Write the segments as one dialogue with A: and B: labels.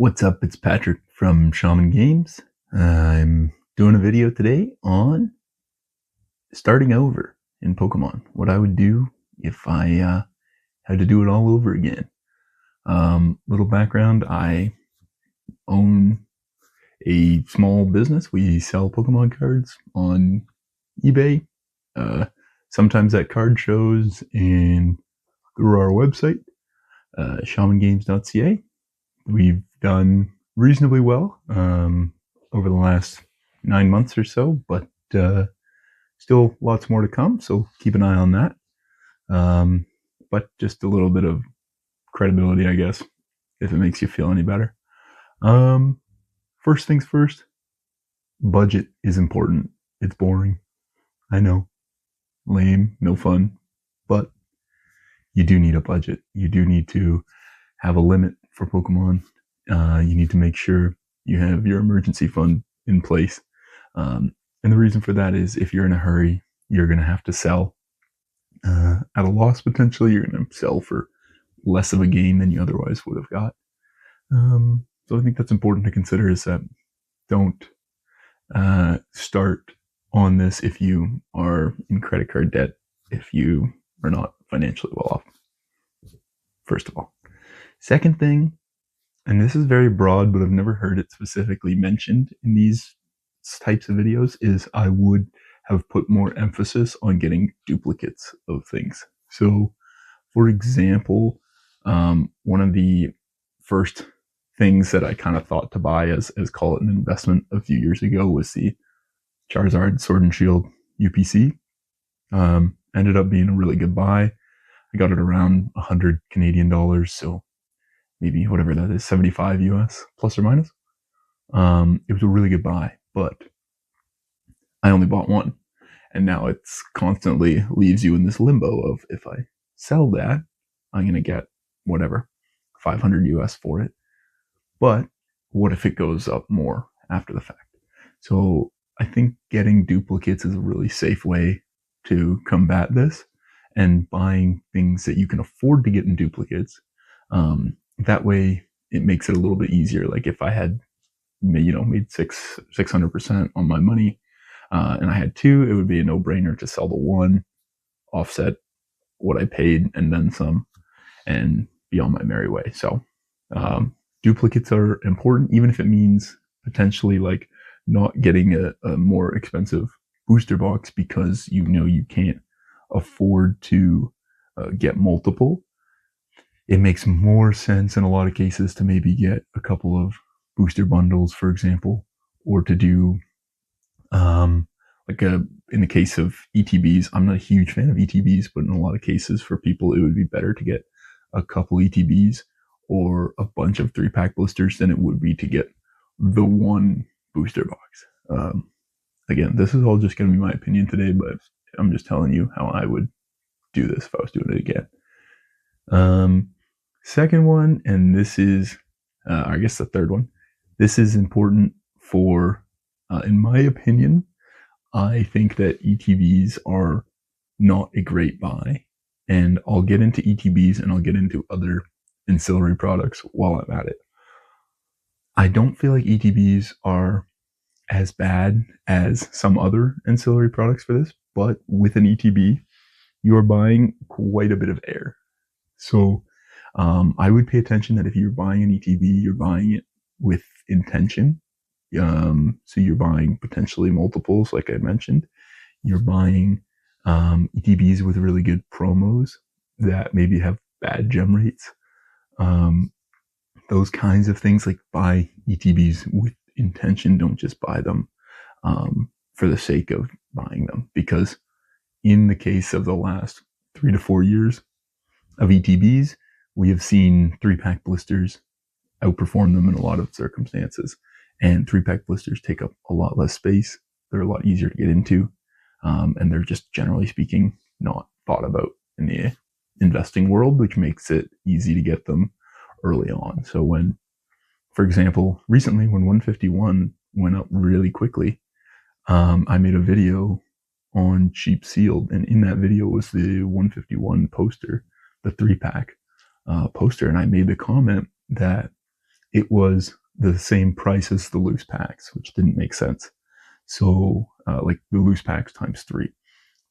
A: What's up? It's Patrick from Shaman Games. I'm doing a video today on starting over in Pokemon. What I would do if I had to do it all over again. Little background, I own a small business. We sell Pokemon cards on eBay, sometimes at card shows, and through our website, shamangames.ca. We've done reasonably well over the last 9 months or so, but still lots more to come, so keep an eye on that. But just a little bit of credibility, I guess, if it makes you feel any better. First things first, budget is important. It's boring. I know. Lame, no fun, but you do need a budget. You do need to have a limit for Pokemon. You need to make sure you have your emergency fund in place. And the reason for that is if you're in a hurry, you're going to have to sell at a loss potentially. You're going to sell for less of a gain than you otherwise would have got. So I think that's important to consider, is that don't start on this if you are in credit card debt, if you are not financially well off, first of all. Second thing, and this is very broad, but I've never heard it specifically mentioned in these types of videos, is I would have put more emphasis on getting duplicates of things. So, for example, one of the first things that I kind of thought to buy as call it an investment a few years ago was the Charizard Sword and Shield UPC. Ended up being a really good buy. I got it around 100 Canadian dollars, so maybe whatever that is, 75 US plus or minus. It was a really good buy, but I only bought one, and now it's constantly leaves you in this limbo of, if I sell that, I'm going to get whatever, 500 US for it. But what if it goes up more after the fact? So I think getting duplicates is a really safe way to combat this, and buying things that you can afford to get in duplicates. That way it makes it a little bit easier. Like if I had made 600% on my money, and I had two, it would be a no-brainer to sell the one, offset what I paid, and then some, and be on my merry way. So duplicates are important, even if it means potentially like not getting a more expensive booster box because you can't afford to get multiple. It makes more sense in a lot of cases to maybe get a couple of booster bundles, for example, or to do in the case of ETBs. I'm not a huge fan of ETBs, but in a lot of cases for people, it would be better to get a couple ETBs or a bunch of 3-pack blisters than it would be to get the one booster box. Again, this is all just going to be my opinion today, but I'm just telling you how I would do this if I was doing it again. Second one, and this is, I guess the third one, this is important for, in my opinion, I think that ETBs are not a great buy, and I'll get into ETBs and I'll get into other ancillary products while I'm at it. I don't feel like ETBs are as bad as some other ancillary products for this, but with an ETB, you're buying quite a bit of air. So I would pay attention that if you're buying an ETB, you're buying it with intention. So you're buying potentially multiples, like I mentioned. You're buying ETBs with really good promos that maybe have bad gem rates. Those kinds of things, like buy ETBs with intention. Don't just buy them for the sake of buying them, because in the case of the last 3 to 4 years of ETBs, we have seen 3-pack blisters outperform them in a lot of circumstances, and 3-pack blisters take up a lot less space. They're a lot easier to get into, and they're just, generally speaking, not thought about in the investing world, which makes it easy to get them early on. So when, for example, recently when 151 went up really quickly, I made a video on Cheap Sealed, and in that video was the 151 poster, the 3-pack poster, and I made the comment that it was the same price as the loose packs, which didn't make sense. So, like the loose packs times 3.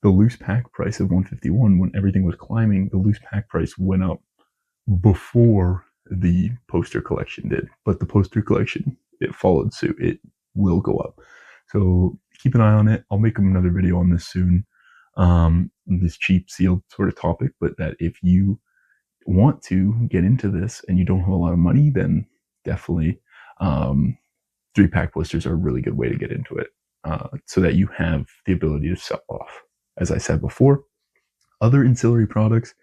A: The loose pack price of 151, when everything was climbing, the loose pack price went up before the poster collection did. But the poster collection, it followed suit. It will go up. So keep an eye on it. I'll make another video on this soon. This cheap sealed sort of topic, but that if you want to get into this and you don't have a lot of money, then definitely 3-pack blisters are a really good way to get into it, so that you have the ability to sell off. As I said before, other ancillary products,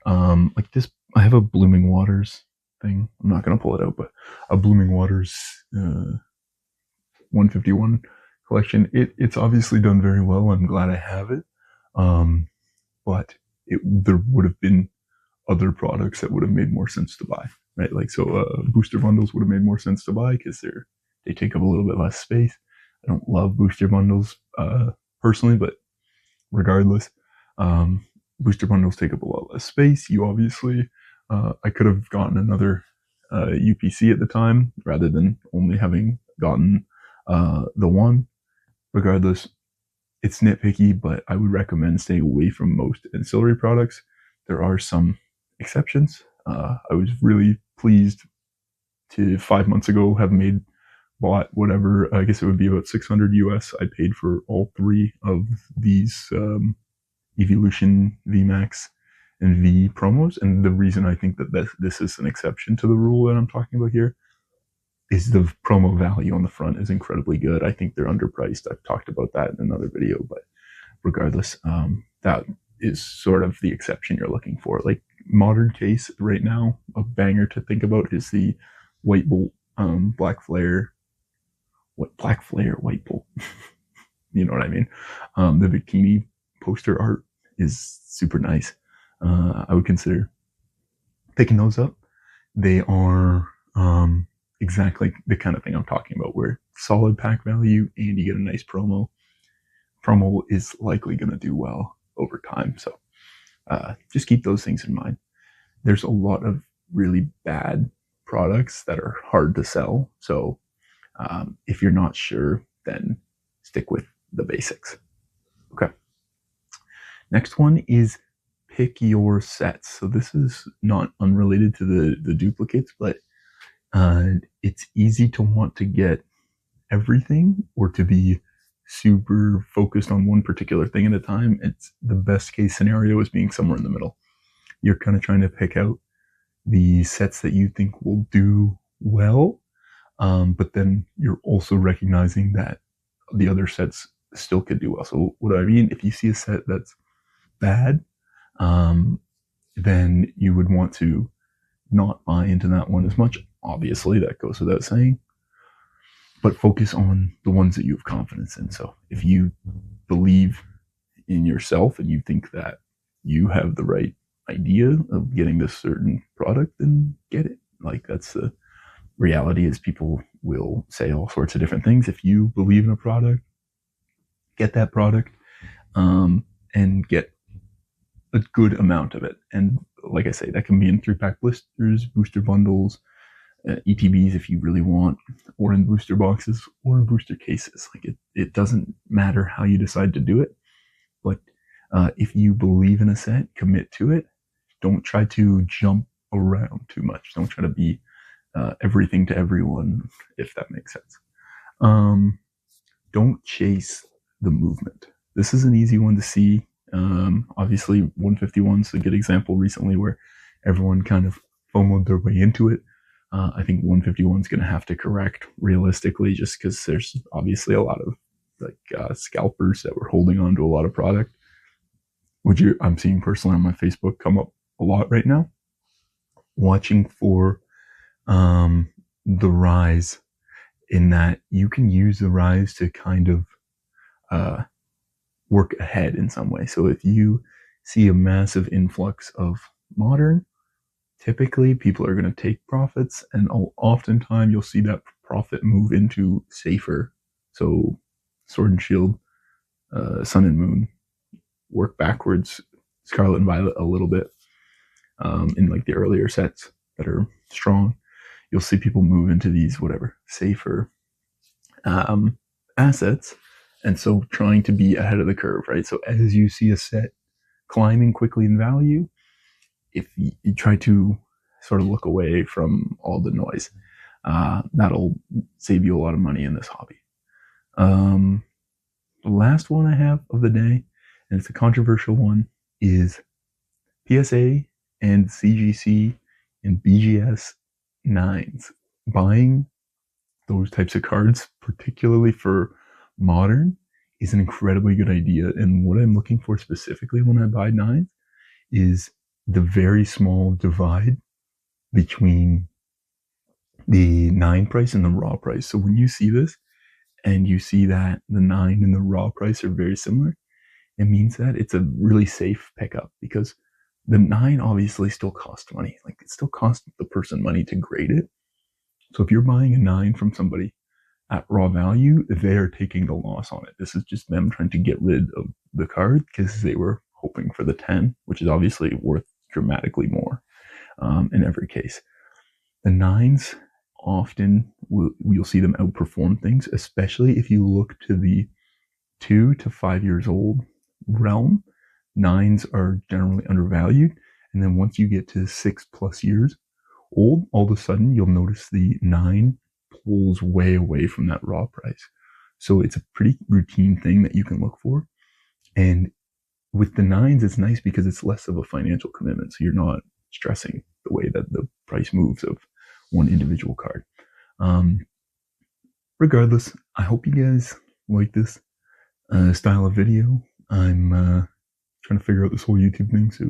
A: like this, I have a Blooming Waters thing. I'm not going to pull it out, but a Blooming Waters 151 collection. It's obviously done very well. I'm glad I have it. But there would have been other products that would have made more sense to buy, right? Like, so booster bundles would have made more sense to buy because they take up a little bit less space. I don't love booster bundles personally, but regardless, booster bundles take up a lot less space. You obviously, I could have gotten another UPC at the time rather than only having gotten the one. Regardless, it's nitpicky, but I would recommend staying away from most ancillary products. There are some exceptions. I was really pleased to 5 months ago have bought whatever, I guess it would be about 600 US. I paid for all 3 of these Evolution VMAX and V promos. And the reason I think that this is an exception to the rule that I'm talking about here is the promo value on the front is incredibly good. I think they're underpriced. I've talked about that in another video, but regardless, that is sort of the exception you're looking for. Like, modern case right now, a banger to think about is the White Bolt, Black Flare, White Bolt. You know what I mean? The bikini poster art is super nice. I would consider picking those up. They are exactly the kind of thing I'm talking about, where solid pack value and you get a nice promo. Promo is likely going to do well over time. So just keep those things in mind. There's a lot of really bad products that are hard to sell. So if you're not sure, then stick with the basics. Okay. Next one is pick your sets. So this is not unrelated to the duplicates, but it's easy to want to get everything or to be super focused on one particular thing at a time. It's the best case scenario is being somewhere in the middle. You're kind of trying to pick out the sets that you think will do well, but then you're also recognizing that the other sets still could do well. So what I mean, if you see a set that's bad, then you would want to not buy into that one as much. Obviously, that goes without saying, but focus on the ones that you have confidence in. So if you believe in yourself and you think that you have the right idea of getting this certain product, then get it. Like, that's the reality, is people will say all sorts of different things. If you believe in a product, get that product, and get a good amount of it. And like I say, that can be in 3-pack blisters, booster bundles, ETBs if you really want, or in booster boxes, or in booster cases. Like, it doesn't matter how you decide to do it, but if you believe in a set, commit to it. Don't try to jump around too much. Don't try to be everything to everyone, if that makes sense. Don't chase the movement. This is an easy one to see. Obviously 151 is a good example recently where everyone kind of FOMO'd their way into it. I think 151 is going to have to correct realistically, just because there's obviously a lot of scalpers that were holding on to a lot of product, which I'm seeing personally on my Facebook come up a lot right now. Watching for the rise, in that you can use the rise to kind of work ahead in some way. So if you see a massive influx of modern, typically people are going to take profits, and oftentimes you'll see that profit move into safer. So Sword and Shield, Sun and Moon, work backwards, Scarlet and Violet a little bit, in like the earlier sets that are strong. you'll see people move into these whatever safer assets, and so trying to be ahead of the curve, right? So as you see a set climbing quickly in value, if you try to sort of look away from all the noise, that'll save you a lot of money in this hobby. The last one I have of the day, and it's a controversial one, is PSA and CGC and BGS 9s. Buying those types of cards, particularly for modern, is an incredibly good idea. And what I'm looking for specifically when I buy 9s is the very small divide between the 9 price and the raw price. So when you see this and you see that the 9 and the raw price are very similar, it means that it's a really safe pickup, because the 9 obviously still costs money. Like, it still costs the person money to grade it. So if you're buying a 9 from somebody at raw value, they're taking the loss on it. This is just them trying to get rid of the card because they were hoping for the 10, which is obviously worth dramatically more in every case. The 9s often, you'll see them outperform things, especially if you look to the 2 to 5 years old realm. 9s are generally undervalued, and then once you get to 6+ years old, all of a sudden you'll notice the 9 pulls way away from that raw price. So it's a pretty routine thing that you can look for. And with the 9s, it's nice because it's less of a financial commitment. So you're not stressing the way that the price moves of one individual card. Regardless, I hope you guys like this style of video. I'm trying to figure out this whole YouTube thing, so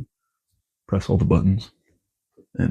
A: press all the buttons.